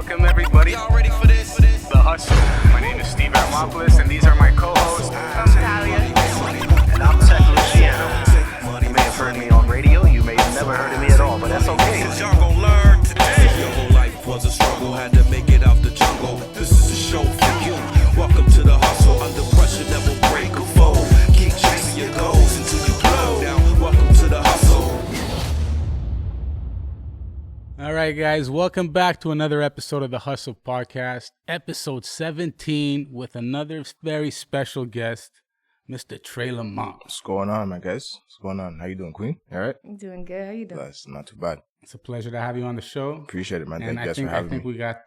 Welcome everybody. Y'all ready for this? The Hustle. My name is Treh LaMonte, and these are my co-hosts. I'm Talia. And I'm Treh LaMonte. You may have heard me on radio, you may have never heard of me at all, but that's okay. Cause y'all gon' learn today. Your whole life was a struggle, had to make it out the jungle. This is a show for you. Welcome to the hustle. Under pressure, never break a fold. Keep chasing your goals until you blow. Now, welcome to the hustle. All right, guys, welcome back to another episode of the Hustle Podcast, episode 17, with another very special guest, Mr. Treh LaMonte. What's going on, my guys? What's going on? How you doing, Queen? All right? I'm doing good. How you doing? That's not too bad. It's a pleasure to have you on the show. Appreciate it, man. And Thank you guys for I having think me. we got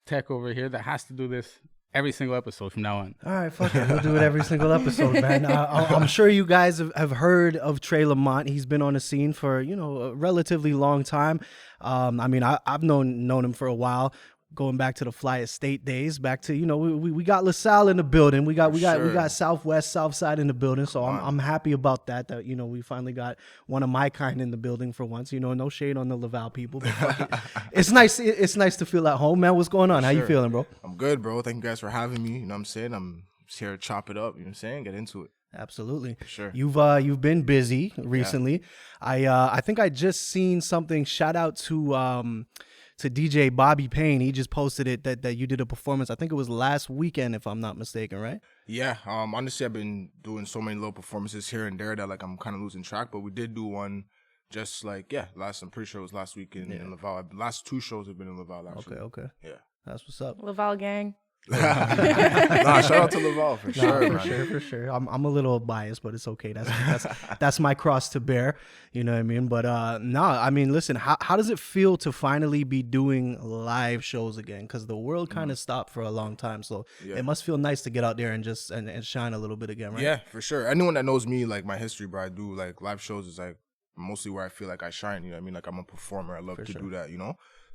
Tech over here that has to do this every single episode from now on. All right, fuck it. We'll do it every single episode, man. I'm sure you guys have heard of Treh LaMonte. He's been on the scene for, a relatively long time. I've known him for a while, going back to the Fly Estate days, back to, we got LaSalle in the building. We got Southwest, Southside in the building. So I'm happy about that, we finally got one of my kind in the building for once. No shade on the Laval people, but fuck it. It's nice to feel at home, man. What's going on? How you feeling, bro? I'm good, bro. Thank you guys for having me. You know what I'm saying? I'm just here to chop it up. You know what I'm saying? Get into it. Absolutely. Sure. You've been busy recently. Yeah. I think I just seen something. Shout out to DJ Bobby Payne. He just posted it that you did a performance. I think it was last weekend, if I'm not mistaken, right? Yeah. Honestly, I've been doing so many little performances here and there that I'm kind of losing track. But we did do one just I'm pretty sure it was last week in Laval. Last two shows have been in Laval, actually. Okay. Yeah. That's what's up. Laval gang. Shout out to Laval for sure. For sure. I'm a little biased, but it's okay. That's my cross to bear. You know what I mean? But listen. How does it feel to finally be doing live shows again? Because the world kind of stopped for a long time, so it must feel nice to get out there and just and shine a little bit again, right? Yeah, for sure. Anyone that knows me, my history, bro, I do live shows is mostly where I feel like I shine. You know what I mean? I'm a performer. I love to do that.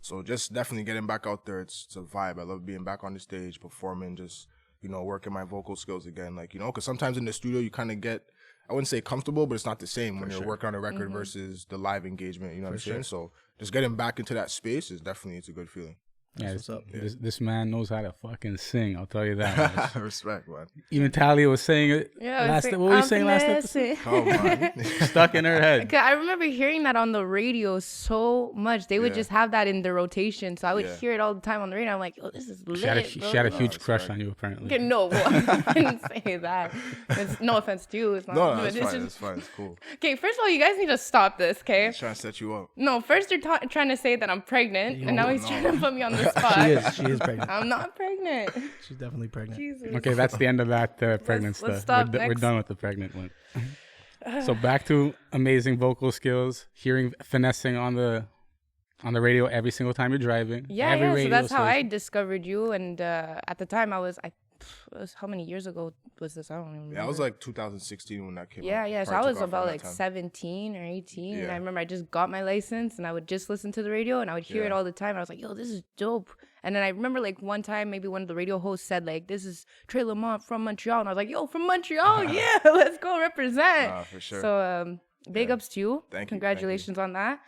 So just definitely getting back out there, it's a vibe. I love being back on the stage, performing, just, working my vocal skills again. Because sometimes in the studio you kind of get, I wouldn't say comfortable, but it's not the same when you're working on a record versus the live engagement, you know what I'm saying? So just getting back into that space it's a good feeling. Yeah, what's up. This man knows how to fucking sing. I'll tell you that. Respect, man. Even Talia was saying it. Yeah, what were you saying last episode? Oh, man. Stuck in her head. I remember hearing that on the radio so much. They would just have that in the rotation, so I would hear it all the time on the radio. I'm like, oh, this is lit. She had a huge crush on you, apparently. Okay, no, I didn't say that. No offense to you. It's not. No, it's fine. It's fine. It's cool. Okay, first of all, you guys need to stop this, okay? I'm trying to set you up. No, first you're trying to say that I'm pregnant, and now he's trying to put me on the spot. She is pregnant. I'm not pregnant. She's definitely pregnant. Jesus. Okay, that's the end of that pregnant let's stuff. stop We're next. done with the pregnant one. So back to amazing vocal skills, finessing on the radio every single time you're driving. Yeah, every so radio that's how I station. discovered you. And at the time, it was how many years ago was this? I don't even remember. Yeah, I was 2016 when that came out. Yeah. So I was about 17 or 18. And I remember I just got my license and I would just listen to the radio and I would hear it all the time. And I was like, yo, this is dope. And then I remember one time, maybe one of the radio hosts said this is Treh LaMonte from Montreal. And I was like, yo, from Montreal? Yeah, let's go represent. For sure. So big ups to you. Thank you. Congratulations on that.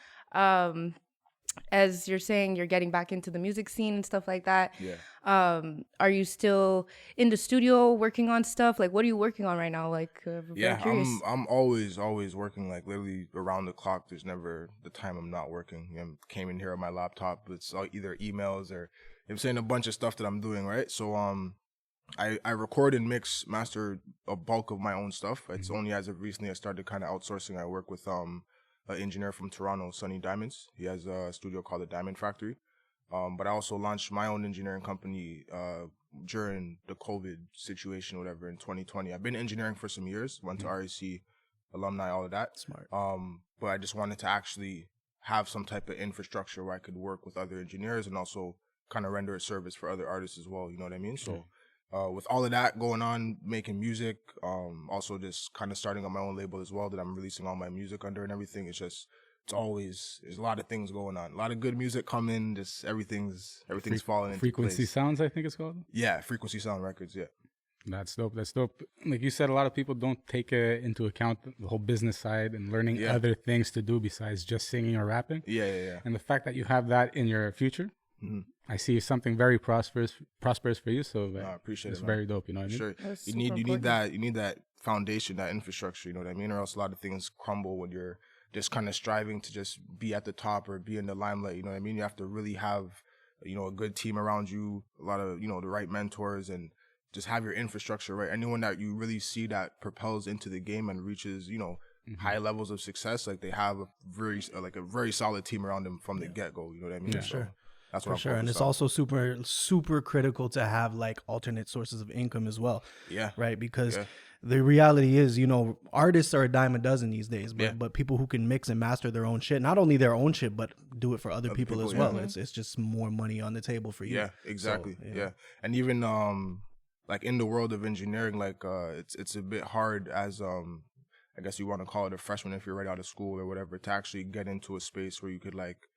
As you're saying, you're getting back into the music scene and stuff like that. Yeah. Are you still in the studio working on stuff? What are you working on right now? I'm always working literally around the clock. There's never the time I'm not working. I came in here on my laptop. It's either emails or I'm saying a bunch of stuff that I'm doing, right? So I record and mix, master a bulk of my own stuff. It's only as of recently I started kind of outsourcing. I work with an engineer from Toronto, Sunny Diamonds. He has a studio called the Diamond Factory. But I also launched my own engineering company during the COVID situation, whatever, in 2020. I've been engineering for some years, went to RAC, alumni, all of that. Smart. But I just wanted to actually have some type of infrastructure where I could work with other engineers and also kind of render a service for other artists as well, you know what I mean? So with all of that going on, making music, also just kind of starting on my own label as well that I'm releasing all my music under and everything, there's a lot of things going on. A lot of good music coming, just everything's falling into Frequency place. Sounds, I think it's called. Yeah, FRQCY Sound Records, yeah. That's dope. Like you said, a lot of people don't take into account the whole business side and learning other things to do besides just singing or rapping. Yeah. And the fact that you have that in your future, I see something very prosperous for you. So I appreciate it's it, man. very dope. You know what I mean? Sure. That's You super need that foundation, that infrastructure. You know what I mean? Or else a lot of things crumble when you're just kind of striving to just be at the top or be in the limelight. You know what I mean? You have to really have, you know, a good team around you, a lot of, you know, the right mentors, and just have your infrastructure right. Anyone that you really see that propels into the game and reaches, you know, high levels of success, like they have a very solid team around them from the get-go. You know what I mean? Yeah. So Sure. that's what For I'm sure. And it's focused on. also super critical to have like alternate sources of income as well. Yeah. Right. Because Yeah. the reality is, you know, artists are a dime a dozen these days, but Yeah. but people who can mix and master their own shit, not only their own shit, but do it for other people as people, well. yeah. It's just more money on the table for you. Yeah, exactly. So, yeah. And even like in the world of engineering, like it's a bit hard as I guess you want to call it a freshman if you're right out of school or whatever, to actually get into a space where you could like,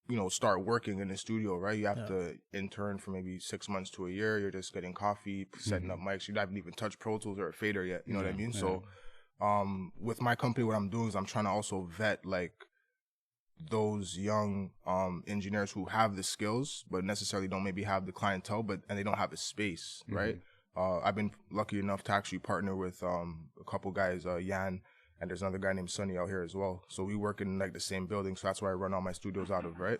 you know, start working in the studio, right? You have to intern for maybe 6 months to a year. You're just getting coffee, setting up mics. You haven't even touched Pro Tools or a fader yet. You know what I mean? So with my company, what I'm doing is I'm trying to also vet like those young engineers who have the skills but necessarily don't maybe have the clientele, and they don't have a space, right? I've been lucky enough to actually partner with a couple guys, Yan, and there's another guy named Sonny out here as well. So we work in like the same building, so that's where I run all my studios out of, right?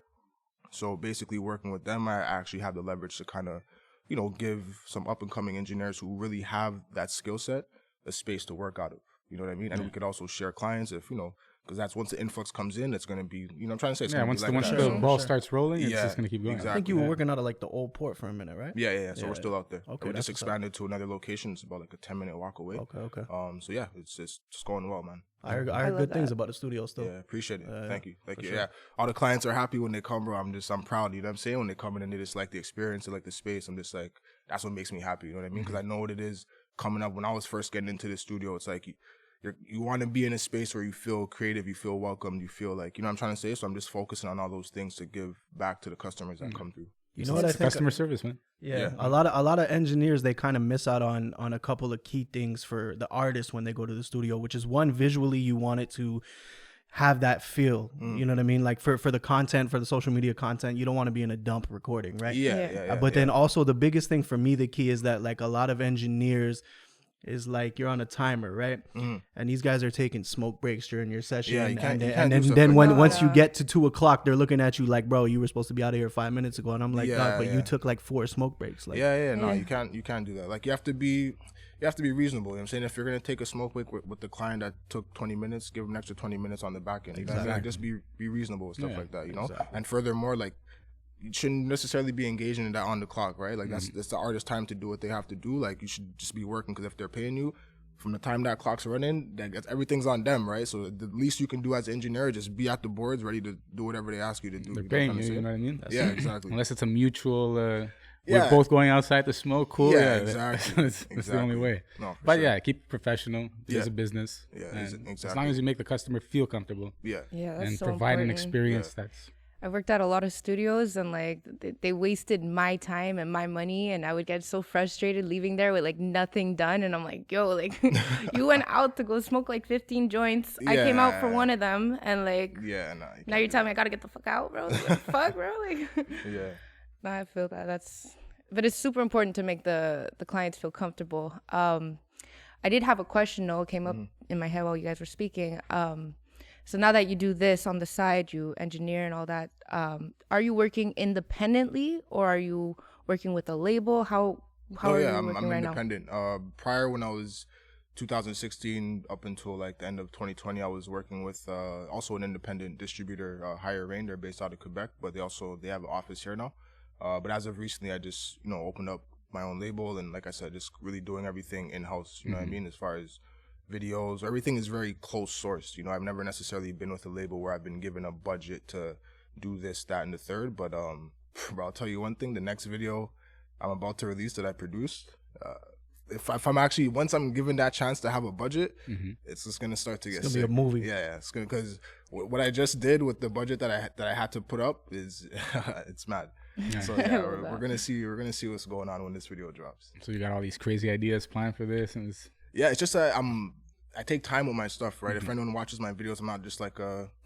So basically working with them, I actually have the leverage to kind of, you know, give some up and coming engineers who really have that skill set a space to work out of. You know what I mean? And we could also share clients if, you know, because that's once the influx comes in, it's going to be, you know, I'm trying to say, it's Yeah, gonna once be the like that. the So- ball starts rolling, it's Yeah, just gonna keep going. exactly. I think you were working out of like the old port for a minute, right? Yeah. So we're still out there. Okay, We that's just what's up. expanded to another location. It's about like a 10-minute walk away. Okay. So yeah, it's just going well, man. I heard love good things that. about the studio still. Yeah, appreciate it. Thank you. Thank you. sure. Yeah. All the clients are happy when they come, bro. I'm proud, you know what I'm saying? When they come in and they just like the experience, they like the space. I'm just like, that's what makes me happy, you know what I mean? Because I know what it is coming up. When I was first getting into the studio, it's like you want to be in a space where you feel creative, you feel welcomed, you feel like, you know what I'm trying to say? So I'm just focusing on all those things to give back to the customers that come through. You know what I It's think? customer service, man. Yeah, a lot of engineers, they kind of miss out on a couple of key things for the artists when they go to the studio, which is one, visually you want it to have that feel. You know what I mean? Like for the content, for the social media content, you don't want to be in a dump recording, right? Yeah. But then also the biggest thing for me, the key is that like a lot of engineers is like you're on a timer, right? And these guys are taking smoke breaks during your session. Yeah, you can't do and stuff then like that. once you get to 2 o'clock, they're looking at you like, bro, you were supposed to be out of here 5 minutes ago. And I'm like, Yeah, "Dog, but yeah. you took like 4 smoke breaks. Like, No, you can't do that. Like you have to be reasonable. You know what I'm saying? If you're gonna take a smoke break with the client that took 20 minutes, give them an extra 20 minutes on the back end. You know what I mean? Like, just be reasonable and stuff like that, you know? And furthermore, like you shouldn't necessarily be engaging in that on the clock, right? Like that's the artist's time to do what they have to do. Like you should just be working, because if they're paying you from the time that clock's running, everything's on them, right? So the least you can do as an engineer is just be at the boards ready to do whatever they ask you to do. They're You know what I'm paying trying to you, say? you know what I mean? Yeah, exactly. Unless it's a mutual, we're Yeah. both going outside to smoke, cool. Yeah, Yeah, exactly. That's the only way. No, for But sure. yeah, keep it professional. It is Yeah. a business. Yeah, And exactly. as long as you make the customer feel comfortable Yeah. Yeah, that's and so provide an important. experience that's I worked at a lot of studios, and like they wasted my time and my money, and I would get so frustrated leaving there with like nothing done. And I'm like, yo, like you went out to go smoke like 15 joints. I came out for Yeah. one of them, and like Yeah, now you're telling me I gotta get the fuck out, bro. Like, what the fuck, bro? Like, Yeah. nah, I feel that. But it's super important to make the clients feel comfortable. I did have a question though, it came up in my head while you guys were speaking. So now that you do this on the side, you engineer and all that, are you working independently or are you working with a label? How are you I'm working right independent. Prior, when I was 2016 up until like the end of 2020, I was working with also an independent distributor, Higher Rain. They're based out of Quebec, but they have an office here now. But as of recently, I just opened up my own label, and like I said, just really doing everything in house. You know what I mean? As far as videos, everything is very close sourced. I've never necessarily been with a label where I've been given a budget to do this, that, and the third. But bro, I'll tell you one thing: the next video I'm about to release that I produced, if I'm actually, once I'm given that chance to have a budget, it's just gonna start to get. It's gonna sick. be a movie. Yeah, it's gonna, because what I just did with the budget that I had to put up is it's mad. So yeah, we're gonna see what's going on when this video drops. so you got all these crazy ideas planned for this, and it's Yeah, it's just I take time with my stuff, right? If anyone watches my videos, I'm not just like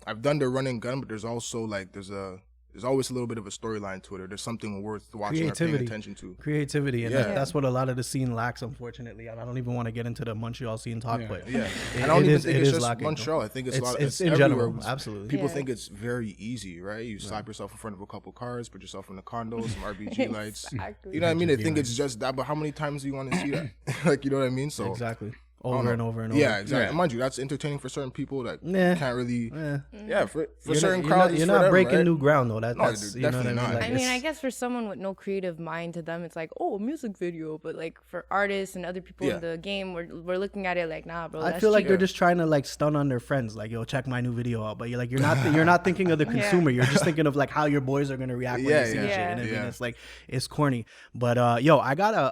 I've done the run and gun, but there's also like there's a there's always a little bit of a storyline to it, or there's something worth watching or paying attention to. Creativity, and that's what a lot of the scene lacks, unfortunately. And I don't even want to get into the Montreal scene talk, but I don't even think it's just lacking, Montreal. I think it's in everywhere. general. Absolutely. People think it's very easy, right? You slap yourself in front of a couple cars, put yourself in a condo, some RBG lights. You know what I mean? I think it's just that, but how many times do you want to see that? Like, you know what I mean? So exactly. Over and over and over. Yeah, exactly. Mind you, that's entertaining for certain people that can't really. For certain crowds, you're not breaking new ground though. That's you know what I mean. Not. I mean, I guess for someone with no creative mind, to them it's like, oh, a music video. But like for artists and other people in the game, we're looking at it like, nah, bro. I feel like they're just trying to like stun on their friends, like, yo, check my new video out. But you're not thinking of the consumer. You're just thinking of like how your boys are gonna react when they see shit. And I mean, it's like it's corny. But I got a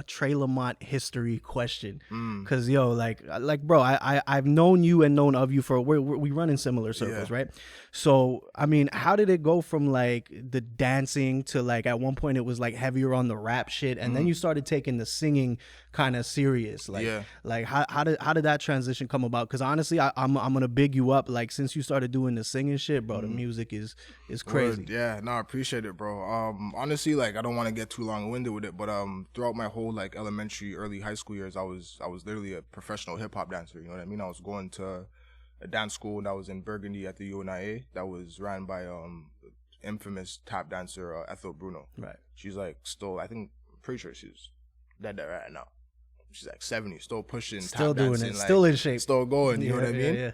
Treh LaMonte history question, because like bro, I've known you and known of you for we run in similar circles, right? So I mean, how did it go from like the dancing to like at one point it was like heavier on the rap shit, and then you started taking the singing kind of serious, like how did that transition come about? Because honestly, I'm gonna big you up, like since you started doing the singing shit, bro, the music is crazy. Word. Yeah, no, I appreciate it, bro. Honestly, like I don't want to get too long-winded with it, but throughout my whole like elementary, early high school years, I was literally a professional hip hop dancer. You know what I mean? I was going to a dance school that was in Burgundy at the UNIA that was ran by infamous tap dancer Ethel Bruno. Right. She's like still, pretty sure she's dead right now. She's like 70, still pushing, still tap doing dancing, it, like, still in shape, still going. You know what I mean? Yeah.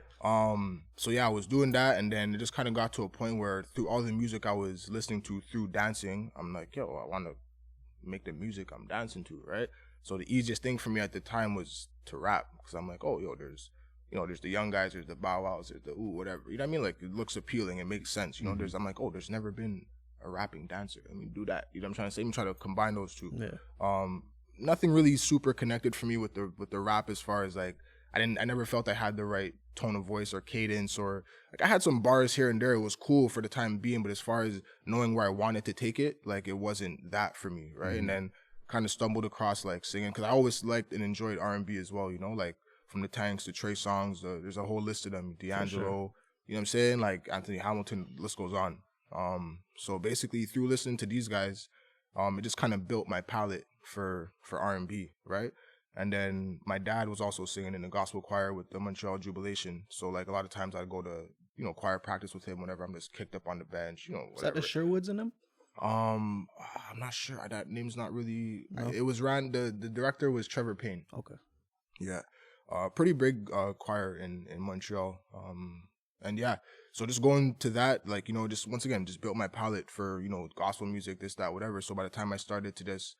So yeah, I was doing that, and then it just kind of got to a point where through all the music I was listening to through dancing, I'm like, yo, I want to make the music I'm dancing to, right? So the easiest thing for me at the time was to rap, because I'm like, oh, yo, there's the young guys, there's the Bow Wows, there's the whatever. You know what I mean? Like, it looks appealing, it makes sense. You know, I'm like, oh, there's never been a rapping dancer. I mean, do that. You know what I'm trying to say? I'm trying to combine those two. Yeah. Nothing really super connected for me with the rap, as far as like I never felt I had the right tone of voice or cadence, or like I had some bars here and there. It was cool for the time being, but as far as knowing where I wanted to take it, like it wasn't that for me, right? And then kind of stumbled across like singing, because I always liked and enjoyed R&B as well, you know, like from the Tanks to Trey songs. There's a whole list of them. D'Angelo, you know what I'm saying? Like Anthony Hamilton, the list goes on. So basically through listening to these guys, it just kind of built my palette for R&B, right? And then my dad was also singing in the gospel choir with the Montreal Jubilation. So like a lot of times I'd go to, choir practice with him whenever I'm just kicked up on the bench, whatever. Is that the Sherwoods in them? I'm not sure. That name's not really. No. It was the director was Trevor Payne. Okay. Yeah. Pretty big choir in Montreal. And yeah, so just going to that, like, just once again, just built my palette for, gospel music, this, that, whatever. So by the time I started to just,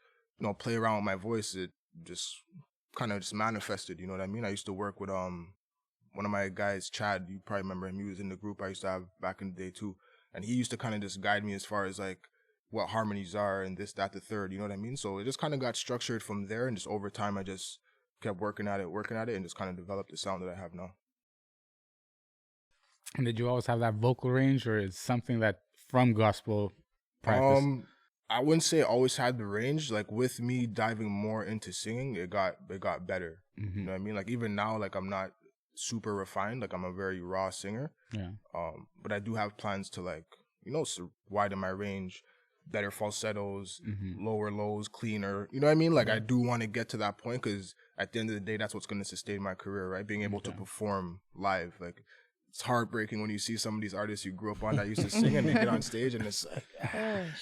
play around with my voice, it just kind of just manifested, you know what I mean? I used to work with one of my guys, Chad, you probably remember him. He was in the group I used to have back in the day too. And he used to kind of just guide me as far as like what harmonies are and this, that, the third, you know what I mean? So it just kind of got structured from there, and just over time I just kept working at it and just kind of developed the sound that I have now. And did you always have that vocal range, or is something that from gospel practice? I wouldn't say I always had the range. Like with me diving more into singing, it got better. Mm-hmm. You know what I mean? Like even now, like I'm not super refined. Like I'm a very raw singer. Yeah. But I do have plans to like, widen my range, better falsettos, lower lows, cleaner. You know what I mean? Like I do want to get to that point, because at the end of the day, that's what's going to sustain my career, right? Being able to perform live. Like it's heartbreaking when you see some of these artists you grew up on that used to sing and they get on stage and it's like,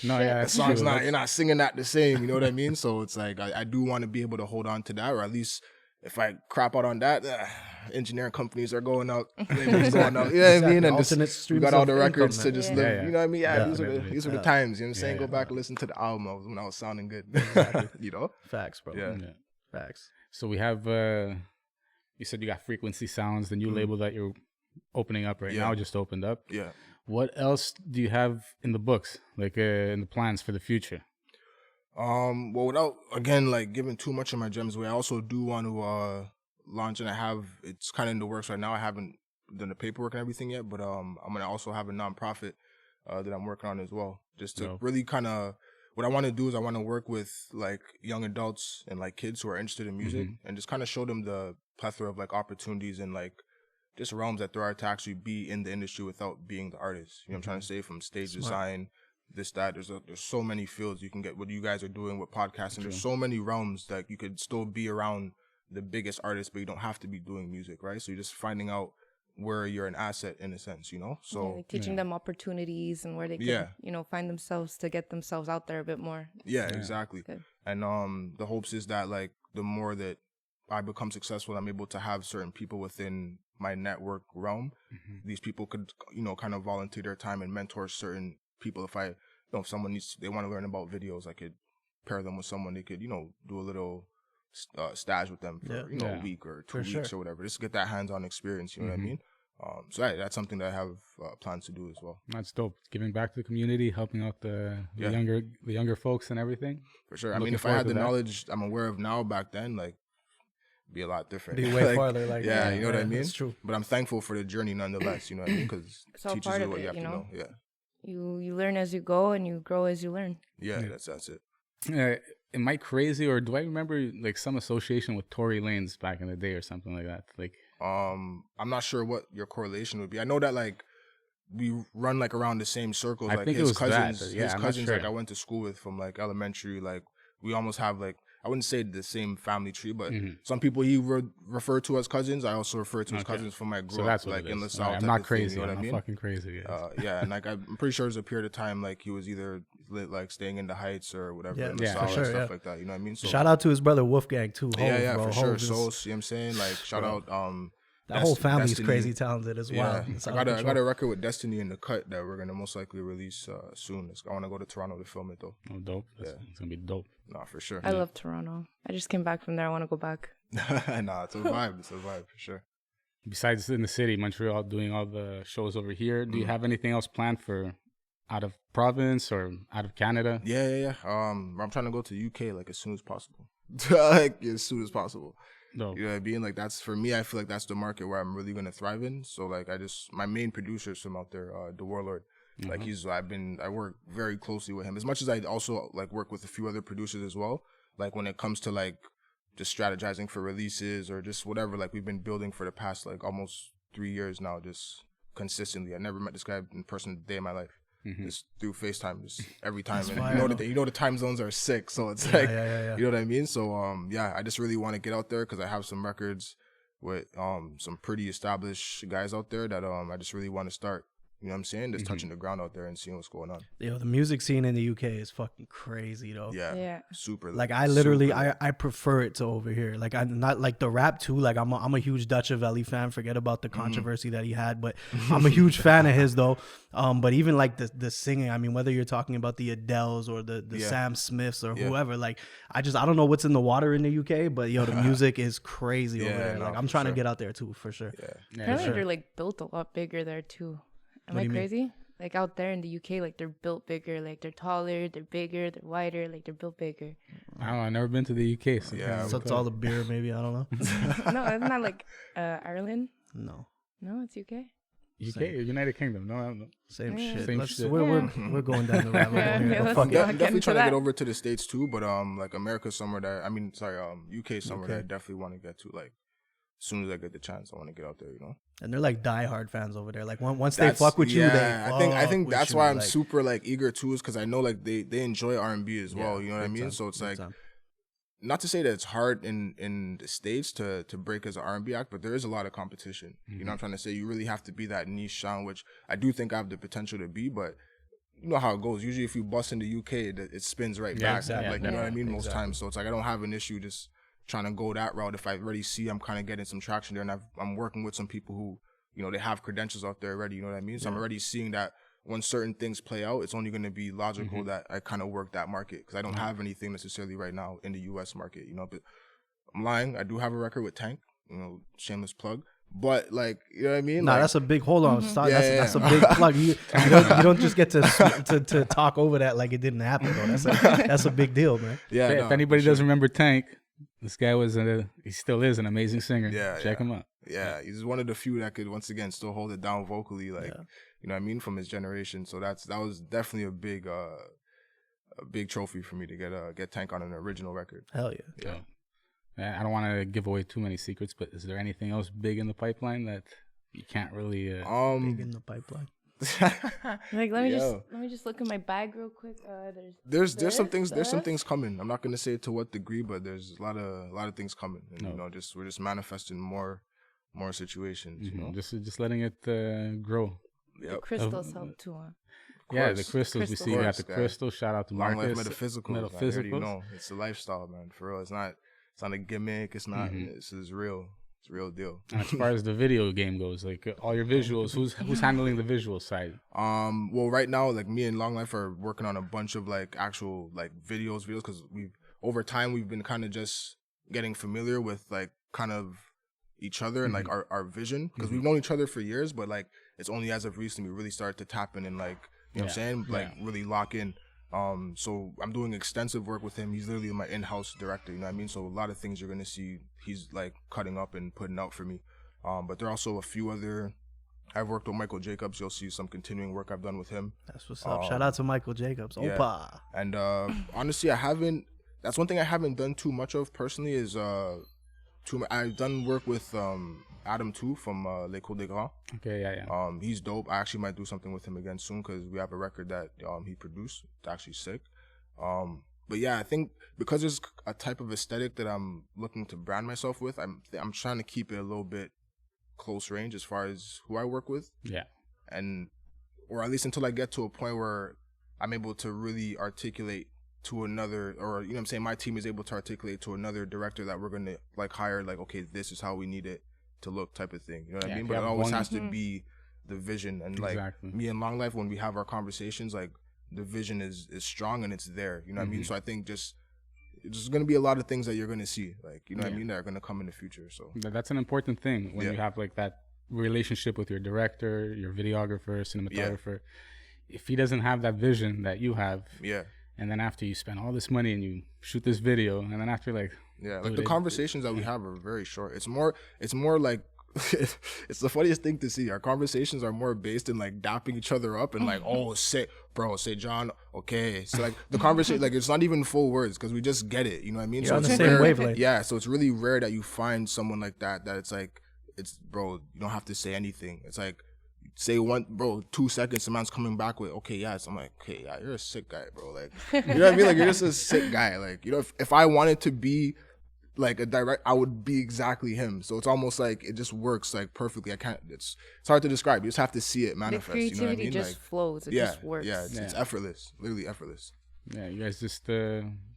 the song's not, you're not singing that the same, you know what I mean? So it's like, I do want to be able to hold on to that, or at least if I crap out on that, engineering companies are going out, labels going out, you know what I mean? And just, we got all the records to just live, you know what I mean? Yeah, these are the times, you know what I'm saying? Go back and listen to the album when I was sounding good, you know? Facts, bro. Yeah. Facts. So we have, you said you got FRQCY Sounds, the new label that you're opening up right now, just opened up. Yeah. What else do you have in the books, like in the plans for the future? Well, without again like giving too much of my gems away, I also do want to launch, and it's kind of in the works right now. I haven't done the paperwork and everything yet, but I'm gonna also have a nonprofit that I'm working on as well, just to really kind of. What I want to do is I want to work with like young adults and like kids who are interested in music, and just kind of show them the plethora of like opportunities and like just realms that there are to actually be in the industry without being the artist. You know what I'm trying to say? From stage design, this, that. There's so many fields you can get. What you guys are doing with podcasting, there's so many realms that you could still be around the biggest artists, but you don't have to be doing music, right? So you're just finding out where you're an asset in a sense, you know? So like teaching them opportunities and where they can, you know, find themselves to get themselves out there a bit more. Yeah, exactly. Good. And the hopes is that like the more that I become successful, I'm able to have certain people within my network realm. These people could, you know, kind of volunteer their time and mentor certain people. If if someone they want to learn about videos, I could pair them with someone. They could, you know, do a little stage with them for a week or 2 weeks or whatever, just to get that hands-on experience. You know what I mean? So that's something that I have plans to do as well. That's dope. Giving back to the community, helping out the younger folks and everything. For sure. I mean, if I had the knowledge I'm aware of now back then, like, be a lot different. Be way farther. Like, you know what I mean? That's true. But I'm thankful for the journey nonetheless. You know what I mean? Because it's all teaches part you of what it, you have to know. Yeah. You learn as you go and you grow as you learn. Yeah, that's it. Am I crazy, or do I remember like some association with Tory Lanez back in the day or something like that? Like, I'm not sure what your correlation would be. I know that like we run like around the same circles. I like think his it was cousins, that. Yeah, his I'm not cousins sure. like I went to school with from like elementary. Like we almost have like, I wouldn't say the same family tree, but some people he refer to as cousins. I also refer to as cousins from my group, that's like what it in the is. South. I'm not crazy. Thing, you know what I mean? Fucking crazy. Yeah, and like I'm pretty sure there's a period of time like he was either like staying in the Heights or whatever in the South for sure, and stuff like that. You know what I mean? So shout out to his brother Wolfgang too. yeah, bro. for sure. Is, So you know what I'm saying? Like shout out that whole family's Destiny. crazy talented as well. Yeah, I got a record with Destiny in the cut that we're gonna most likely release soon. I want to go to Toronto to film it though. Oh, dope. It's gonna be dope. Nah, for sure. I love Toronto. I just came back from there. I want to go back. Nah, it's a vibe. It's a vibe for sure. Besides in the city, Montreal, doing all the shows over here, do you have anything else planned for out of province or out of Canada? Yeah. I'm trying to go to the UK like as soon as possible. Like as soon as possible. Dope. You know what I mean? Like that's for me. I feel like that's the market where I'm really gonna thrive in. So like my main producer is from out there, the Warlord. Like I work very closely with him. As much as I also like work with a few other producers as well. Like when it comes to like just strategizing for releases or just whatever. Like we've been building for the past like almost 3 years now, just consistently. I never met this guy in person a day in my life. Just through FaceTime, just every time. And you know the time zones are sick, so it's like you know what I mean. So I just really want to get out there because I have some records with some pretty established guys out there that I just really want to start. You know what I'm saying? Just touching the ground out there and seeing what's going on. Yo, the music scene in the UK is fucking crazy though. Yeah. Super. Like I literally, I prefer it to over here. Like I'm not like the rap too. Like I'm a huge Dutch Avelli fan. Forget about the controversy that he had, but I'm a huge fan of his though. But even like the singing, I mean, whether you're talking about the Adeles or the Sam Smiths or whoever, like I don't know what's in the water in the UK, but yo, the music is crazy over there. Like I'm trying to get out there too, for sure. Apparently they're like built a lot bigger there too. Am I crazy? Like out there in the UK, like they're built bigger, like they're taller, they're bigger, they're wider, like they're built bigger. I don't know. I've never been to the UK. So it's all the beer, maybe. I don't know. No, it's not like Ireland. No, it's UK. UK or United Kingdom? No, I don't know. Same shit. Same shit. We're going down the rabbit hole here. let's Fuck not it. get Definitely into trying to that. get over to the States too, but like America's somewhere that UK somewhere that I definitely want to get to. Like as soon as I get the chance, I want to get out there. You know. And they're like diehard fans over there. Like once they fuck with you, they I think with that's you, why I'm like, super like eager too, is because I know like they enjoy R&B as well. You know what I mean? So it's like, not to say that it's hard in the States to break as an R&B act, but there is a lot of competition. You know what I'm trying to say? You really have to be that niche sound, which I do think I have the potential to be, but you know how it goes. Usually if you bust in the UK, it spins right back. exactly. Like, you know what I mean? Most times. So it's like I don't have an issue just trying to go that route if I already see I'm kind of getting some traction there, and I'm working with some people who, you know, they have credentials out there already, you know what I mean? So I'm already seeing that when certain things play out, it's only going to be logical that I kind of work that market, because I don't have anything necessarily right now in the U.S. market, you know. But I'm lying. I do have a record with Tank, you know, shameless plug. But like, you know what I mean? Nah, like, that's a big hold on. Stop. Yeah, That's a big plug. You don't just get to talk over that like it didn't happen though. That's a big deal, man. Yeah. If anybody doesn't remember Tank, this guy he still is an amazing singer. Yeah, Check him out. Yeah, he's one of the few that could once again still hold it down vocally, like you know what I mean, from his generation. So that was definitely a big trophy for me to get Tank on an original record. Hell yeah. I don't want to give away too many secrets, but is there anything else big in the pipeline that You can't really. Big in the pipeline. Like, let me just look at my bag real quick. There's some things coming. I'm not gonna say to what degree, but there's a lot of things coming. And, you know, we're just manifesting more situations. You know, just letting it grow. The crystals help too. Yeah, the crystals. We see you got the crystals. Shout out to Long Marcus. Life Metaphysical. I already know. It's a lifestyle, man. For real, it's not a gimmick. It's not. This is real. It's a real deal. And as far as the video game goes, like all your visuals, who's handling the visual side? Well, right now, like me and Long Life are working on a bunch of like actual like videos because over time we've been kind of just getting familiar with like kind of each other and like our vision, because we've known each other for years, but like it's only as of recently we really started to tap in and like, you know what I'm saying, like really lock in. So I'm doing extensive work with him. He's literally my in-house director, you know what I mean? So a lot of things you're gonna see he's like cutting up and putting out for me. But there are also a few other. I've worked with Michael Jacobs. You'll see some continuing work I've done with him. That's what's up. Shout out to Michael Jacobs. Yeah. Opa. And honestly, that's one thing I haven't done too much of personally is I've done work with Adam too from L'École des Grands. Okay, yeah. He's dope. I actually might do something with him again soon because we have a record that he produced. It's actually sick. But yeah, I think because there's a type of aesthetic that I'm looking to brand myself with, I'm trying to keep it a little bit close range as far as who I work with. Yeah. Or at least until I get to a point where I'm able to really articulate to another, or, you know what I'm saying, my team is able to articulate to another director that we're going to like hire, like, okay, this is how we need it to look type of thing. You know what I mean? But it always has to be the vision. And like me and Long Life, when we have our conversations, like the vision is strong and it's there. You know what I mean? So I think there's going to be a lot of things that you're going to see, like, you know what I mean, that are going to come in the future. So that's an important thing when you have like that relationship with your director, your videographer, cinematographer. If he doesn't have that vision that you have, and then after you spend all this money and you shoot this video, and then after like the conversations that we have are very short. It's more like it's the funniest thing to see. Our conversations are more based in like dapping each other up and like, oh, say John, okay. So like the conversation, like it's not even full words because we just get it. You know what I mean? You're so on it's the same wavelength. Yeah, so it's really rare that you find someone like that it's like, bro, you don't have to say anything. It's like, say 2 seconds, the man's coming back with, okay, yes. I'm like, okay, yeah, you're a sick guy, bro. Like, you know what I mean? Like, you're just a sick guy. Like, you know, if I wanted to be like a direct, I would be exactly him. So it's almost like it just works like perfectly. It's hard to describe. You just have to see it manifest. The creativity, you know what I mean? just flows. It just works. Yeah, it's effortless, literally effortless. Yeah, you guys just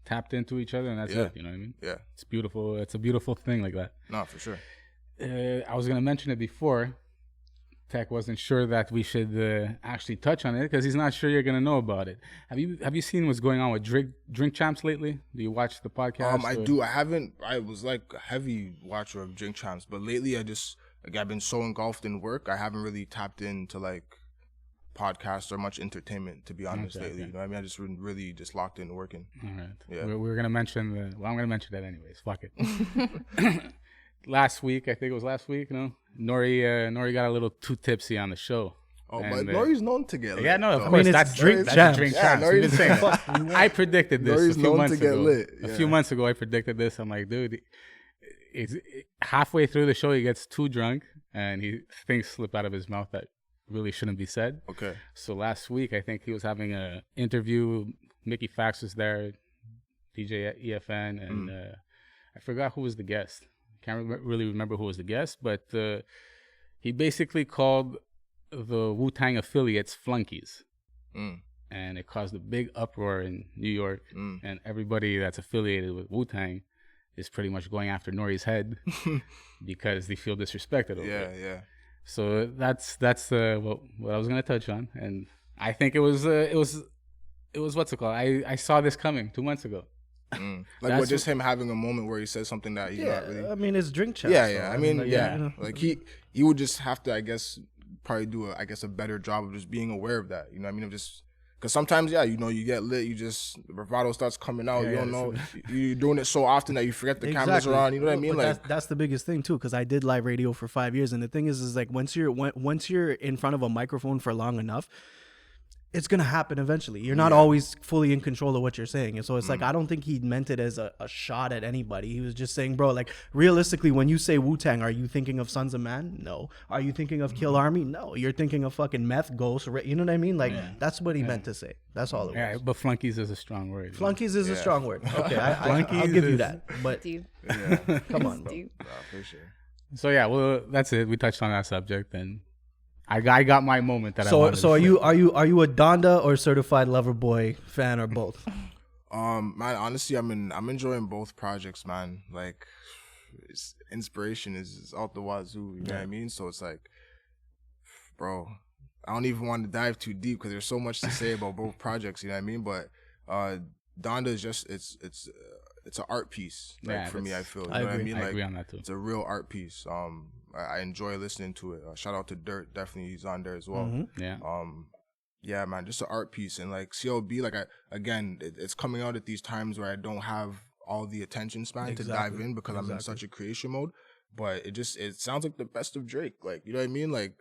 tapped into each other and that's it. You know what I mean? Yeah, it's beautiful. It's a beautiful thing like that. No, for sure. I was gonna mention it before. Tech wasn't sure that we should actually touch on it because he's not sure you're gonna know about it. Have you seen what's going on with Drink Champs lately? Do you watch the podcast? I do. I haven't. I was like a heavy watcher of Drink Champs, but lately I've been so engulfed in work, I haven't really tapped into like podcasts or much entertainment, to be honest, lately. You know what I mean? I just really just locked in working. All right. Yeah. We're gonna mention I'm gonna mention that anyways. Fuck it. Last week, I think it was last week, you know, Nori got a little too tipsy on the show. Oh, but Nori's known to get lit. Yeah, no, of course. That's Drink Champs. We've been saying that. I predicted this Nori's a few months ago. Lit. Yeah. A few months ago, I predicted this. I'm like, dude, it's halfway through the show, he gets too drunk and things slip out of his mouth that really shouldn't be said. Okay. So last week, I think he was having an interview. Mickey Fax was there, DJ at EFN, and I forgot who was the guest. Can't really remember who was the guest, but he basically called the Wu-Tang affiliates flunkies. And it caused a big uproar in New York. And everybody that's affiliated with Wu-Tang is pretty much going after Nori's head because they feel disrespected over it. Yeah. So that's what I was gonna touch on, and I think it was what's it called? I saw this coming 2 months ago. Like what, just him having a moment where he says something that he's not really. I mean, it's Drink Champs. Yeah. So I mean, like, You know. Like he would just have to, I guess, probably do a better job of just being aware of that. You know what I mean? Of just because sometimes, you know, you get lit, you just bravado starts coming out. You don't know, you're doing it so often that you forget the cameras are on. You know what I mean? Like that's the biggest thing too, because I did live radio for 5 years, and the thing is like once you're in front of a microphone for long enough, it's gonna happen eventually. You're not always fully in control of what you're saying, and so it's like I don't think he meant it as a shot at anybody. He was just saying, bro, like realistically, when you say Wu-Tang, are you thinking of Sons of Man? No. Are you thinking of Kill Army? No. You're thinking of fucking Meth, Ghost. You know what I mean? Like that's what he meant to say. That's all it was. Yeah, but flunkies is a strong word. Flunkies is a strong word. Okay, I'll give you that. But Steve. come on, bro. Steve. For sure. So yeah, well, that's it. We touched on that subject, and I got my moment that I wanted. So are you a Donda or Certified Lover Boy fan or both? Man, honestly, I'm enjoying both projects, man. Like, inspiration is out the wazoo. You know what I mean? So it's like, bro, I don't even want to dive too deep because there's so much to say about both projects. You know what I mean? But Donda is just it's an art piece. Like for me, I feel. You know what I mean? I Like, agree on that too. it's a real art piece. I enjoy listening to it. Shout out to Dirt, definitely he's on there as well. Yeah. Yeah, man, just an art piece. And like CLB, like it's coming out at these times where I don't have all the attention span to dive in because I'm in such a creation mode. But it sounds like the best of Drake. Like, you know what I mean? Like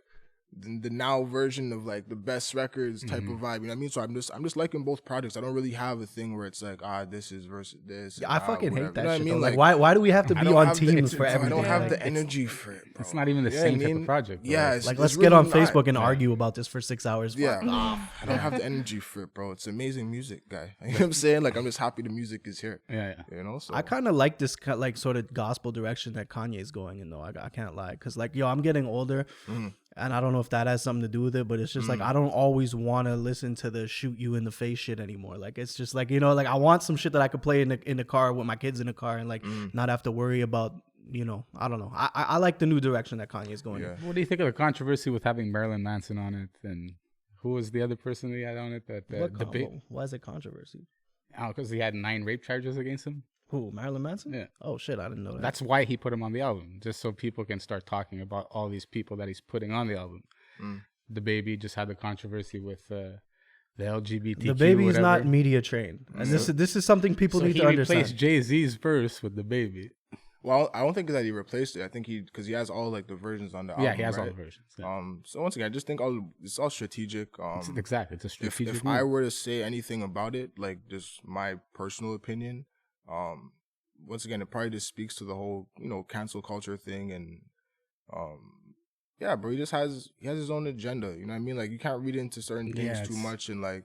the now version of like the best records type of vibe. You know what I mean? So I'm just liking both projects. I don't really have a thing where it's like, this is versus this. Yeah, I fucking hate that you know shit. What I mean? Like why do we have to be on teams for I everything? don't have Like, the energy for it, bro. It's not even the same type of project. Bro. Yeah, like let's get on Facebook and argue about this for 6 hours. Yeah, I don't have the energy for it, bro. It's amazing music, guy. You know what I'm saying? Like I'm just happy the music is here. Yeah. You know, so I kind of like this like sort of gospel direction that Kanye's going in, though. I can't lie, because like I'm getting older, and I don't know if that has something to do with it, but it's just like I don't always want to listen to the shoot you in the face shit anymore. Like it's just like, like I want some shit that I could play in the car with my kids in the car and like not have to worry about. I don't know. I like the new direction that Kanye's going in. What do you think of the controversy with having Marilyn Manson on it, and who was the other person that he had on it? That debate. Why is it controversy? Oh, because he had 9 rape charges against him. Who, Marilyn Manson? Yeah. Oh shit, I didn't know that. That's why he put him on the album, just so people can start talking about all these people that he's putting on the album. The baby just had the controversy with the LGBTQ. The baby's not media trained, and this is something people need to understand. He replaced Jay-Z's verse with the baby. Well, I don't think that he replaced it. I think because he has all like the versions on the album. Yeah, he has right? all the versions. Yeah. So once again, I just think it's all strategic. Exactly, it's a strategic. If I were to say anything about it, like just my personal opinion, once again, it probably just speaks to the whole cancel culture thing, and yeah, bro, he has his own agenda. You know what I mean? Like you can't read into certain things too much, and like.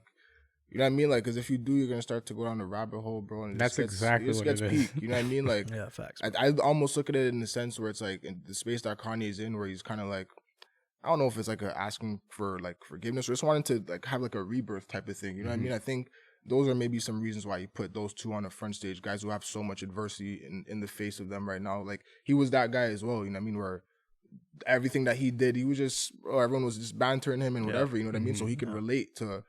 You know what I mean? Like, because if you do, you're going to start to go down the rabbit hole, bro. And that's exactly what it is. Peak, you know what I mean? Like, yeah, facts. I almost look at it in the sense where it's like in the space that Kanye's in, where he's kind of like, I don't know if it's like asking for like forgiveness or just wanting to like have like a rebirth type of thing. You know what I mean? I think those are maybe some reasons why he put those two on the front stage, guys who have so much adversity in the face of them right now. Like, he was that guy as well, you know what I mean? Where everything that he did, he was just, everyone was just bantering him and whatever, you know what I mean? So he could relate to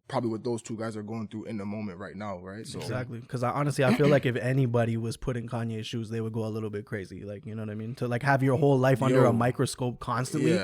probably what those two guys are going through in the moment right now, right? So exactly, because I feel like if anybody was put in Kanye's shoes, they would go a little bit crazy. Like, you know what I mean? To like have your whole life under a microscope constantly,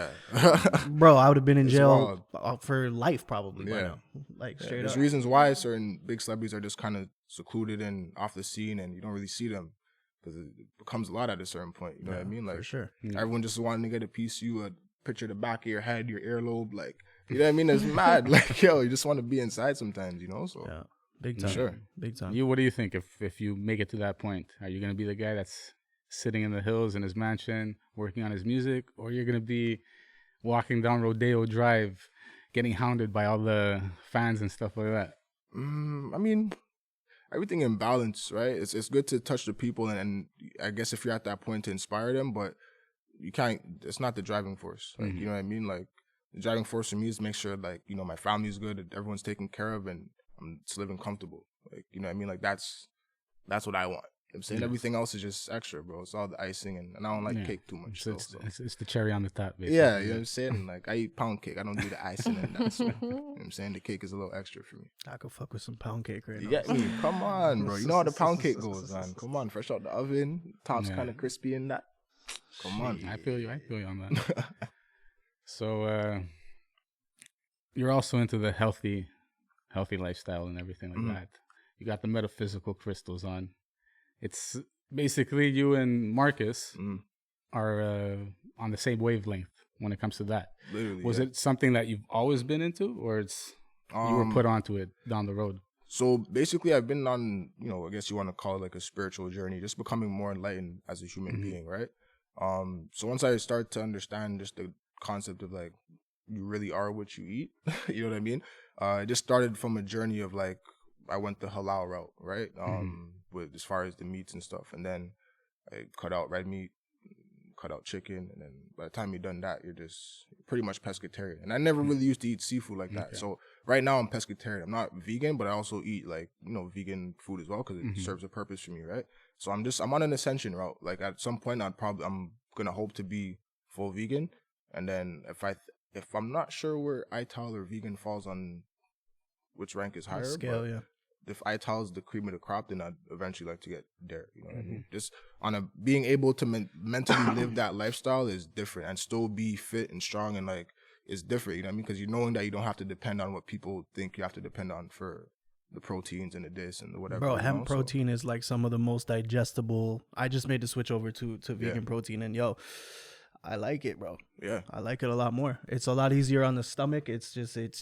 bro, I would have been in jail for life probably by now. Like straight There's up. reasons why certain big celebrities are just kind of secluded and off the scene, and you don't really see them because it becomes a lot at a certain point. You know what I mean? Like, for sure. Everyone just wanting to get a piece of you, a picture of the back of your head, your earlobe, like. You know what I mean? It's mad. Like, yo, you just want to be inside sometimes, So yeah, big time. Sure. Big time. What do you think if you make it to that point? Are you going to be the guy that's sitting in the hills in his mansion working on his music, or you're going to be walking down Rodeo Drive getting hounded by all the fans and stuff like that? I mean, everything in balance, right? It's good to touch the people, and I guess if you're at that point to inspire them, but you can't. It's not the driving force. Like, you know what I mean? Like, the driving force for me is make sure, like, my family's good, that everyone's taken care of, and I'm just living comfortable. Like, you know what I mean? Like, that's what I want. I'm saying everything else is just extra, bro. It's all the icing, and I don't like cake too much. So it's the cherry on the top, basically. Yeah, you know what I'm saying? Like, I eat pound cake. I don't do the icing and that. So, you know what I'm saying? The cake is a little extra for me. I could fuck with some pound cake right now. You get me? Come on, bro. You know how the pound cake goes, man. Come on, fresh out the oven. Top's kind of crispy in that. Come on. I feel you on that. So, you're also into the healthy lifestyle and everything like that. You got the metaphysical crystals on. It's basically you and Marcus are on the same wavelength when it comes to that. Literally. Was it something that you've always been into, or it's you were put onto it down the road? So basically, I've been on, I guess you want to call it like a spiritual journey, just becoming more enlightened as a human being, right? So once I start to understand just the concept of like, you really are what you eat, you know what I mean? It just started from a journey of like, I went the halal route, right? With as far as the meats and stuff, and then I cut out red meat, cut out chicken, and then by the time you're done that, you're just pretty much pescatarian. And I never really used to eat seafood like that. So right now I'm pescatarian. I'm not vegan, but I also eat like, vegan food as well because it serves a purpose for me, right? So I'm on an ascension route. Like at some point I'm gonna hope to be full vegan, and then if I'm not sure where ITAL or vegan falls on which rank is higher, scale, yeah. If ITAL is the cream of the crop, then I'd eventually like to get dairy. You know what I mean? Just being able to mentally live that lifestyle is different, and still be fit and strong, and like it's different. You know what I mean? Because you're knowing that you don't have to depend on what people think you have to depend on for the proteins and the this and the whatever. Bro, hemp protein is like some of the most digestible. I just made the switch over to vegan protein, and I like it, bro. Yeah, I like it a lot more. It's a lot easier on the stomach. It's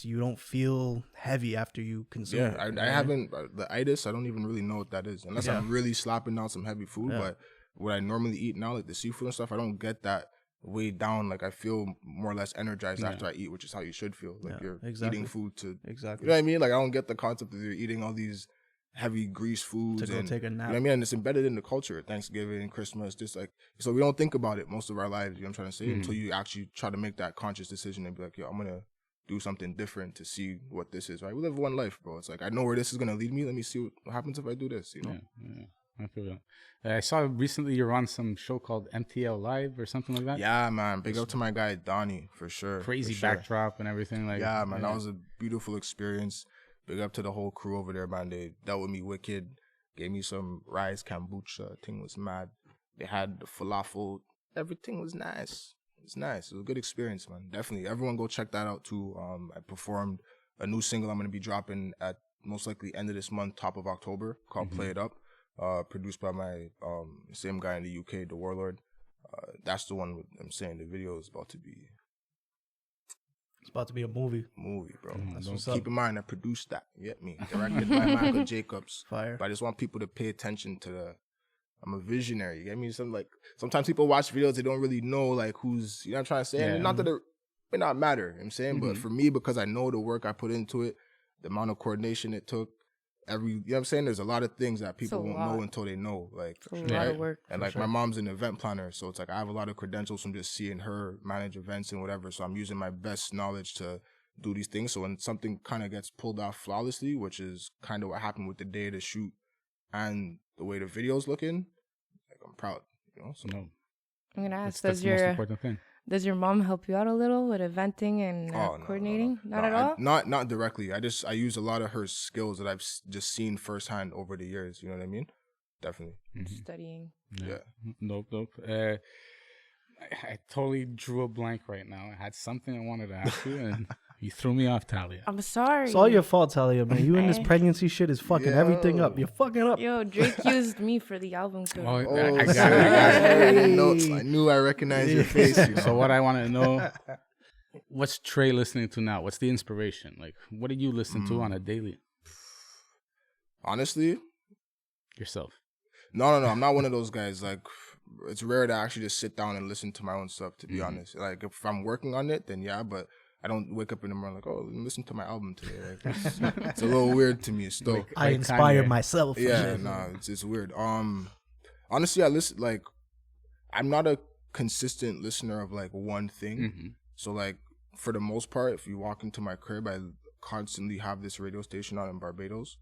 you don't feel heavy after you consume it. I haven't the itis. I don't even really know what that is unless I'm really slapping down some heavy food. But what I normally eat now, like the seafood and stuff, I don't get that weighed down. Like I feel more or less energized after I eat, which is how you should feel. Like you're eating food to exactly. You know what I mean? Like I don't get the concept of you're eating all these heavy grease foods to go take a nap. You know what I mean? And it's embedded in the culture. Thanksgiving, Christmas, just like so we don't think about it most of our lives, you know what I'm trying to say? Until you actually try to make that conscious decision and be like, I'm gonna do something different to see what this is, right? We live one life, bro. It's like I know where this is gonna lead me. Let me see what happens if I do this, you know? Yeah. I feel that. I saw recently you're on some show called MTL Live or something like that. Yeah, man. Big up to my guy Donnie for sure. Crazy for sure. backdrop and everything. Like yeah, man. That was a beautiful experience. Big up to the whole crew over there, man. They dealt with me wicked. Gave me some rice kombucha. Thing was mad. They had the falafel. Everything was nice. It's nice. It was a good experience, man. Definitely. Everyone go check that out too. I performed a new single I'm going to be dropping at most likely end of this month, top of October, called Play It Up. Produced by my same guy in the UK, The Warlord. That's the one I'm saying the video is about to be. It's about to be a movie. Bro. That's so what's keep up. in mind, I produced that. You get me? Directed by Michael Jacobs. Fire. But I just want people to pay attention to I'm a visionary. You get me? Sometimes people watch videos, they don't really know like who's, you know what I'm trying to say? And not that it may not matter, you know what I'm saying? But for me, because I know the work I put into it, the amount of coordination it took, you know what I'm saying? There's a lot of things that people won't know until they know. Like, it's a lot of work. And like my mom's an event planner, so it's like I have a lot of credentials from just seeing her manage events and whatever. So I'm using my best knowledge to do these things. So when something kind of gets pulled off flawlessly, which is kind of what happened with the day of the shoot and the way the video's looking, like I'm proud, you know? So I'm gonna ask, that's the most important thing. Does your mom help you out a little with eventing and coordinating? Not at all? Not directly. I use a lot of her skills that I've just seen firsthand over the years. You know what I mean? Definitely. Studying. Yeah. Nope. I totally drew a blank right now. I had something I wanted to ask you, and you threw me off, Talia. I'm sorry. It's all your fault, Talia, man. You and this pregnancy shit is fucking everything up. You're fucking up. Yo, Drake used me for the album cover. I got it. I knew I recognized your face. You know? So what I want to know, what's Trey listening to now? What's the inspiration? Like, what do you listen to on a daily? Honestly? Yourself. No. I'm not one of those guys. Like, it's rare to actually just sit down and listen to my own stuff, to be honest. Like, if I'm working on it, then yeah, but I don't wake up in the morning like, oh, listen to my album today. Like, it's a little weird to me still. I inspire myself. Yeah, it's weird. Honestly, I listen, like, I'm not a consistent listener of, like, one thing. So, like, for the most part, if you walk into my crib, I constantly have this radio station on in Barbados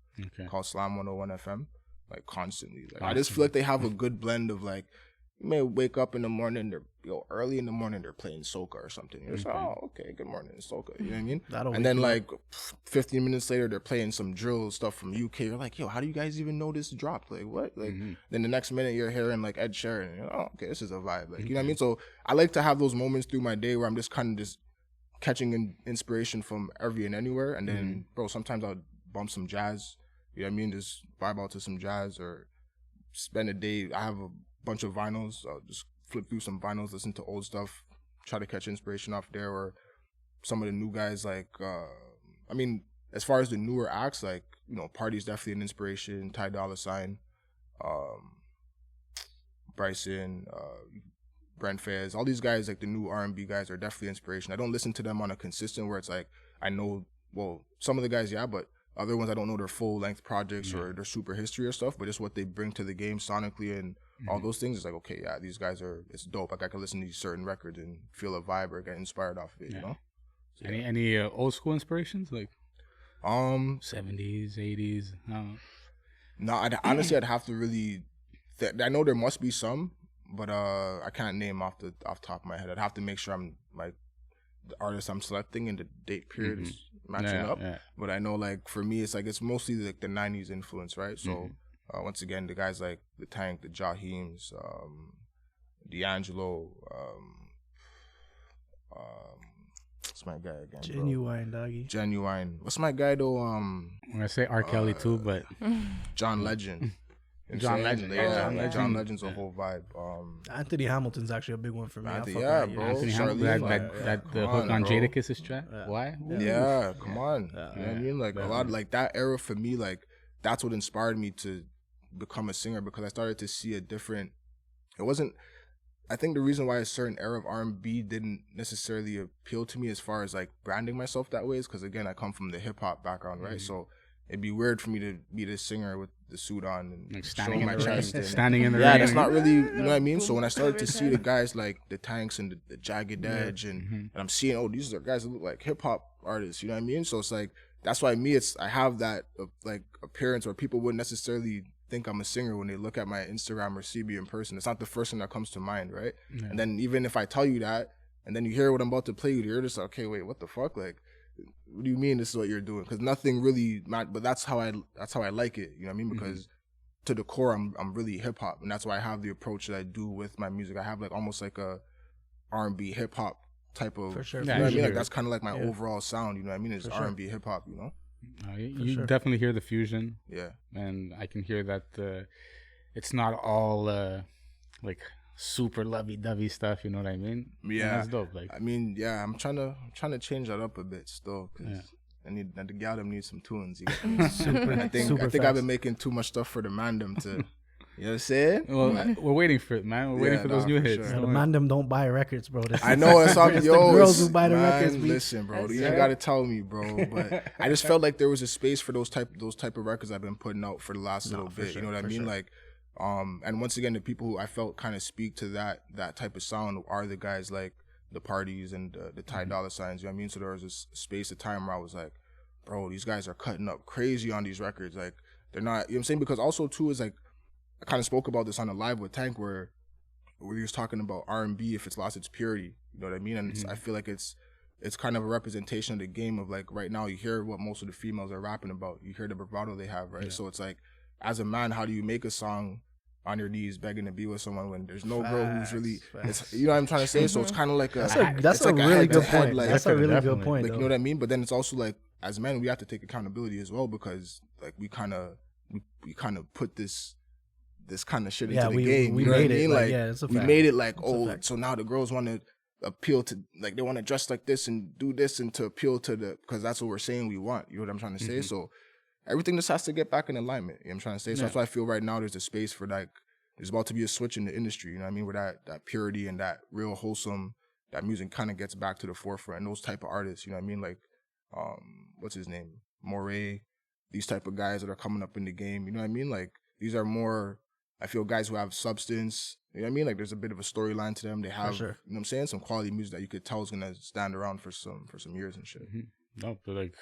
called Slam 101 FM. Like, constantly. Like, I just feel like they have a good blend of, like, you may wake up in the morning, early in the morning, they're playing soca or something. You're just like, oh, okay, good morning, it's soca. You know what I mean? And then, like, 15 minutes later, they're playing some drill stuff from UK. You're like, yo, how do you guys even know this dropped? Like, what? Like, then the next minute, you're hearing, like, Ed Sheeran. And you're like, oh, okay, this is a vibe. Like, you know what I mean? So I like to have those moments through my day where I'm just kind of just catching inspiration from every and anywhere. And then, bro, sometimes I'll bump some jazz. You know what I mean? Just vibe out to some jazz or spend a day. I have a bunch of vinyls. I'll just flip through some vinyls, listen to old stuff, try to catch inspiration off there. Or some of the new guys, like, as far as the newer acts, like, you know, Party's definitely an inspiration. Ty Dolla $ign, Bryson, Brent Fayez, all these guys, like the new R&B guys, are definitely inspiration. I don't listen to them on a consistent where it's like I know, well, some of the guys, yeah, but other ones I don't know their full length projects or their super history or stuff, but just what they bring to the game sonically and all those things is like, okay, yeah, these guys are, it's dope. Like I can listen to these certain records and feel a vibe or get inspired off of it, you know? So, Any old school inspirations, like 70s, 80s? No, honestly, I'd have to really. I know there must be some, but I can't name off the top of my head. I'd have to make sure I'm like the artist I'm selecting and the date period is matching up. Yeah. But I know, like for me, it's like it's mostly like the '90s influence, right? So once again, the guys like the Tank, the Jaheems, D'Angelo, what's my guy again? Genuine, doggy. Genuine. What's my guy though? I'm gonna say R. Kelly too, but John Legend. John Legend. John Legend's a whole vibe. Anthony Hamilton's actually a big one for me. Yeah, bro. Anthony Hamilton, that the hook on Jadakiss's track. Why? Yeah, come on. You know what I mean? Like a lot of like that era for me, like that's what inspired me to become a singer, because I started to see a different. It wasn't. I think the reason why a certain era of R&B didn't necessarily appeal to me as far as like branding myself that way is because, again, I come from the hip hop background, right? So it'd be weird for me to be this singer with the suit on and like showing my chest. Standing in the yeah, rain. that's not really, you know what I mean? So when I started to see the guys like the Tanks and the Jagged Edge and I'm seeing, oh, these are guys that look like hip hop artists, you know what I mean? So it's like, that's why I have that like appearance where people wouldn't necessarily think I'm a singer when they look at my Instagram or see me in person. It's not the first thing that comes to mind, right? Yeah. And then even if I tell you that, and then you hear what I'm about to play, you're just like, okay, wait, what the fuck? Like, what do you mean this is what you're doing? Because nothing really, but that's how I like it. You know what I mean? Because to the core, I'm really hip hop, and that's why I have the approach that I do with my music. I have like almost like a R&B hip hop type of. For sure. You know what I mean? Like that's kind of like my overall sound. You know what I mean? It's R&B hip hop. You know. You definitely hear the fusion. Yeah. And I can hear that it's not all like super lovey-dovey stuff, you know what I mean? Yeah. And that's dope. Like, I mean, yeah, I'm trying to change that up a bit still, because the gal them need some tunes. I think I've been making too much stuff for the mandem to. You know what I'm saying? Well, we're waiting for it, man. We're waiting for those new hits. Sure. The mandem don't buy records, bro. I know. It's all the girls who buy the records. Listen, bro. You ain't got to tell me, bro. But I just felt like there was a space for those type of records I've been putting out for the last little bit. Sure, you know what I mean? Sure. Like, and once again, the people who I felt kind of speak to that type of sound are the guys like the Parties and the Ty Dolla $igns. You know what I mean? So there was a space of time where I was like, bro, these guys are cutting up crazy on these records. Like, they're not. You know what I'm saying? Because also too is like, I kind of spoke about this on a live with Tank where we was talking about R&B if it's lost its purity, you know what I mean? And I feel like it's kind of a representation of the game of like right now you hear what most of the females are rapping about. You hear the bravado they have, right? Yeah. So it's like, as a man, how do you make a song on your knees begging to be with someone when there's no girl who's really, it's, you know what I'm trying to say? So it's kind of like that's a really good point. Like, that's a really good point. Like, you know what I mean? But then it's also like, as men, we have to take accountability as well, because like we kind of put this kind of shit into the game. We you know made what I mean? It. Like, it's a we fact. made it like, so now the girls want to appeal to, like, they want to dress like this and do this and to appeal to because that's what we're saying we want. You know what I'm trying to say? So everything just has to get back in alignment. You know what I'm trying to say? So that's why I feel right now there's a space for like, there's about to be a switch in the industry. You know what I mean? Where that purity and that real wholesome, that music kind of gets back to the forefront. And those type of artists, you know what I mean? Like, what's his name? Moray, these type of guys that are coming up in the game. You know what I mean? Like, these are more, I feel, guys who have substance. You know what I mean? Like, there's a bit of a storyline to them. They have, you know what I'm saying, some quality music that you could tell is gonna stand around for some years and shit. No, but like,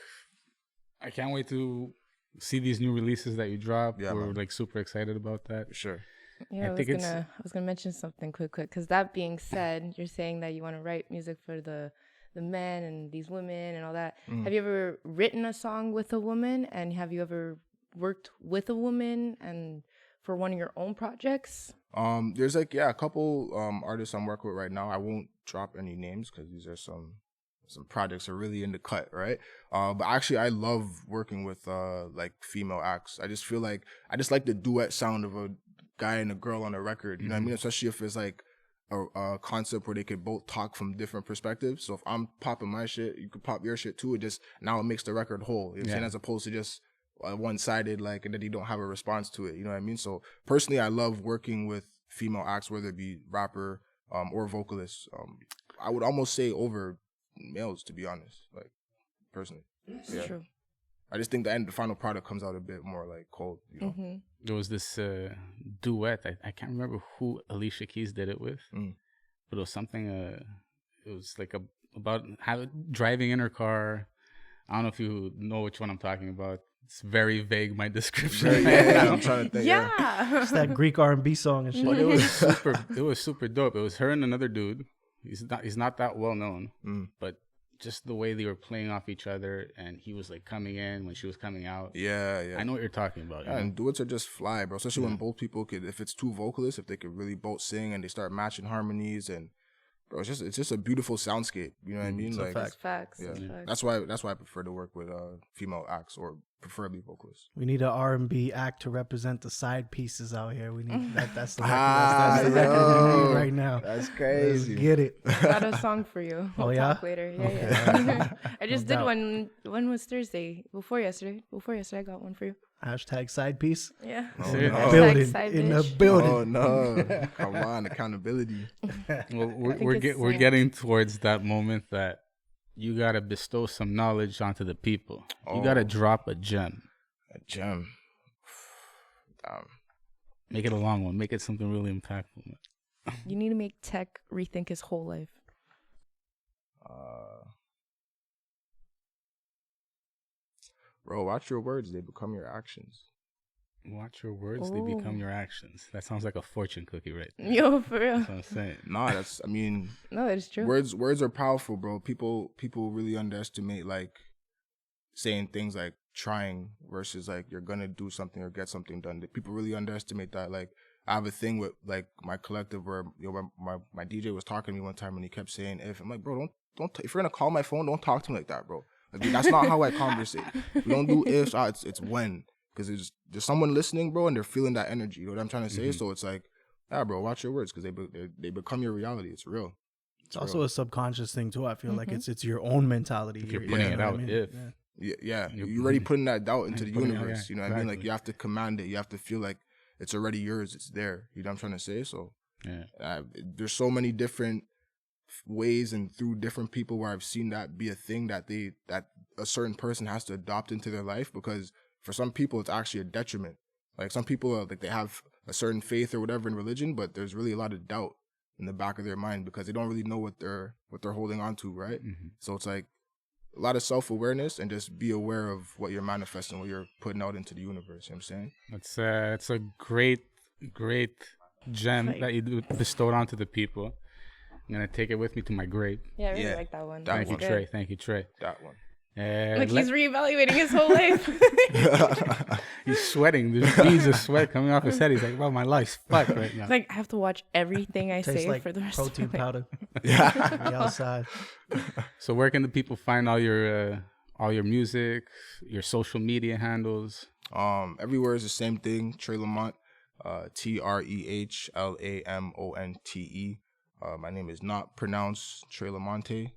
I can't wait to see these new releases that you drop. Yeah, we're like super excited about that. For sure. Yeah, I was gonna mention something quick, because that being said, you're saying that you want to write music for the men and these women and all that. Have you ever written a song with a woman, and have you ever worked with a woman and for one of your own projects? There's like, a couple artists I'm working with right now. I won't drop any names because these are some projects that are really in the cut, right? But actually I love working with like female acts. I just feel like I just like the duet sound of a guy and a girl on a record, you know what I mean? Especially if it's like a concept where they could both talk from different perspectives. So if I'm popping my shit, you could pop your shit too. It just now it makes the record whole. You know what I'm saying? As opposed to just one-sided, like, and then you don't have a response to it. You know what I mean? So personally, I love working with female acts, whether it be rapper or vocalists. I would almost say over males, to be honest. Like personally, It's true. I just think the final product comes out a bit more like cold. You know? There was this duet. I can't remember who Alicia Keys did it with, but it was something. It was like about driving in her car. I don't know if you know which one I'm talking about. It's very vague, my description. Yeah, I'm trying to think. Yeah. It's that Greek R&B song and shit. But it was super dope. It was her and another dude. He's not that well known, but just the way they were playing off each other, and he was like coming in when she was coming out. Yeah. I know what you're talking about. Yeah, and duets are just fly, bro. Especially when both people could, if it's two vocalists, if they could really both sing and they start matching harmonies, and bro, it's just a beautiful soundscape. You know what I mean? It's a fact. Facts. Yeah, Facts. that's why I prefer to work with female acts or preferably vocalists. We need an R&B act to represent the side pieces out here. We need that. That's the record. That's the record we need right now. That's crazy. Let's get it. Got a song for you. Oh, We'll yeah? talk later. Yeah. I just No did doubt. one. One was Thursday. Before yesterday, I got one for you. Hashtag side piece. Yeah. Oh, Yeah. no. Hashtag Building side in the bitch. building. Oh no! Come on, accountability. Well, think we're it's we're synced. getting towards that moment that you gotta bestow some knowledge onto the people. You gotta drop a gem. A gem. Damn. Make it a long one. Make it something really impactful. You need to make Tech rethink his whole life. Bro, watch your words; they become your actions. Watch your words; they become your actions. That sounds like a fortune cookie, right there. Yo, for real. That's what I'm saying. Nah, that's. I mean, No, that is true. words are powerful, bro. People really underestimate like saying things like trying versus like you're gonna do something or get something done. People really underestimate that. Like I have a thing with like my collective where my DJ was talking to me one time and he kept saying if. I'm like, bro, don't if you're gonna call my phone, don't talk to me like that, bro. Like, that's not how I conversate. We don't do ifs. It's when, because there's someone listening, bro, and they're feeling that energy. You know what I'm trying to say? So it's like, yeah, bro, watch your words because they become your reality. It's real. It's also a subconscious thing too. I feel like it's your own mentality. If you're putting it out, Yeah, you're already putting that doubt into the putting it out, universe. yeah, You know what I mean? Like exactly. you have to command it. You have to feel like it's already yours. It's there. You know what I'm trying to say? So there's so many different ways and through different people where I've seen that be a thing that a certain person has to adopt into their life, because for some people it's actually a detriment. Like some people are, like they have a certain faith or whatever in religion, but there's really a lot of doubt in the back of their mind because they don't really know what they're holding on to, right? So it's like a lot of self-awareness and just be aware of what you're manifesting, what you're putting out into the universe. You know what I'm saying? It's a great gem that you bestowed onto the people. I'm gonna take it with me to my grave. Yeah, I really like that one. That Thank you, one. Trey. Thank you, Trey. That one. Like he's reevaluating his whole life. He's sweating. There's beads of sweat coming off his head. He's like, "Well, my life's fucked right now." Like I have to watch everything I Tastes say like for the rest protein of my life. powder. Yeah. On the outside. So where can the people find all your music, your social media handles? Everywhere is the same thing. Treh LaMonte, TREH LAMONTE. My name is not pronounced Treh LaMonte.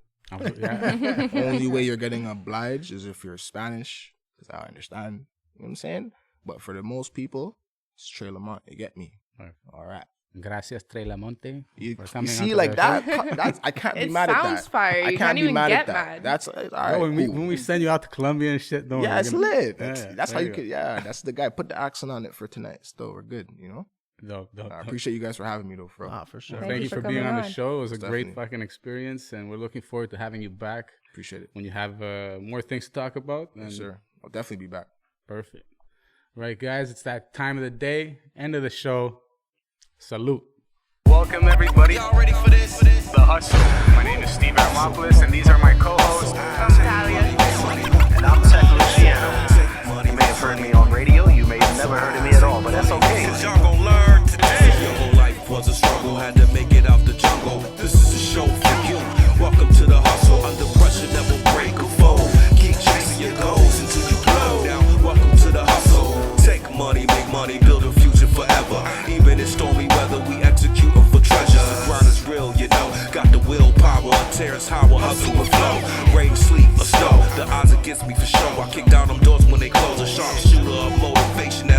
Yeah. Only way you're getting obliged is if you're Spanish, because I understand. You know what I'm saying? But for the most people, it's Treh LaMonte. You get me? Right. All right. Gracias, Treh LaMonte. You for coming see, onto like the that? show. That's I can't be It mad at that. sounds fire. I You can't can't be even mad get at that. mad. That's all right. Oh, Cool. when we send you out to Colombia and shit, don't Yeah, worry. it's lit. Yeah, That's how there you could. Yeah, that's the guy. Put the accent on it for tonight. Still, we're good. You know. Dope. I appreciate you guys for having me, though, bro. Ah, for sure. Thank you for being coming on the on. show. It was a great Definitely. fucking experience, and we're looking forward to having you back Appreciate it. when you have more things to talk about. Yes, And sir. I'll definitely be back. Perfect. Right, guys, it's that time of the day, end of the show. Salute. Welcome everybody. Y'all ready for this? The Hustle. My name is Steve Armopoulos, and these are my co-hosts. And I'm Treh LaMonte. You may have heard me on radio, you may have never heard of me at all, but that's okay. Cause y'all gon' learn today. Your whole life was a struggle, had to make it out the jungle. This is a show for you. Welcome to the hustle, under pressure never break a fold. Keep chasing your goals until you blow. Now, welcome to the hustle. Take money, make money, build a future forever. Even in stormy weather, we execute for treasure. The grind is real. That's how I hustle and flow. Rain, sleep, or snow, the odds against me for sure. I kick down them doors when they close. A sharpshooter of motivation